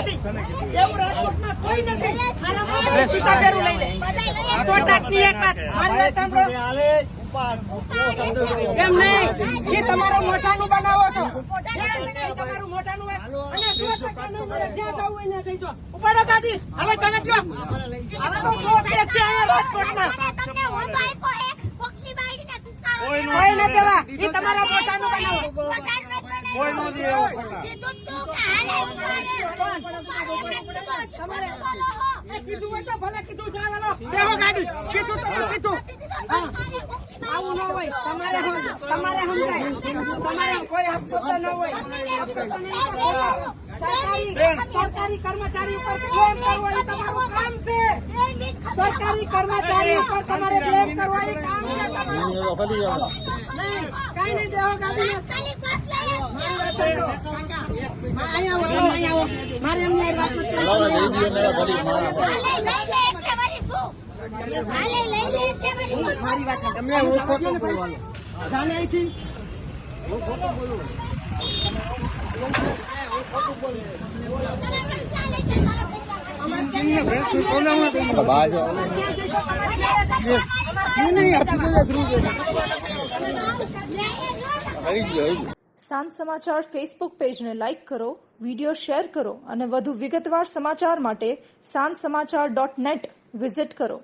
નથી એવું રાજકોટમાં કોઈ નથી સીતા બેરું લઈ લે કોટાકની એક વાત મારી વાત સાંભળો એમ નહીં જે તમારો મોઢાનું બનાવો છો તમારું મોઢાનું અને 100% ન મળે જ્યાં જવું હોય ત્યાં જઈજો ઉપાડો ગાડી હાલો ચાલે ગયો હવે તો સો કેસ છે અહીંયા રાજકોટમાં તમને હોતો આપ્યો હે કોકની બાઈડીને તુકારો કોઈ ન દેવા એ તમારા મોઢાનું બનાવો કોઈ ન દે કીધું તું કે હાલે તમારે કીધું હોય તો ભલે કીધું જા હાલો બેહો ગાડી કીધું તો કીધું આવું ન હોય તમારે સમજાય તમારે કોઈ હપ્તો તો ન હોય સરકારી કર્મચારી ઉપર ક્લેમ કરવો એ તમારું કામ છે સરકારી કર્મચારી ઉપર તમારે ક્લેમ કરવો એ કામ છે તમારું કઈ નહીં બેહો ગાડી અહીંયા મારે એમને વાત મારી વાત તમને હું ખોટું બોલવાનું જાણે અહીંથી હું ખોટું બોલું સાંજ સમાચાર ફેસબુક પેજને લાઇક કરો, વિડીયો શેર કરો અને વધુ વિગતવાર સમાચાર માટે sanssamachar.net વિઝિટ કરો.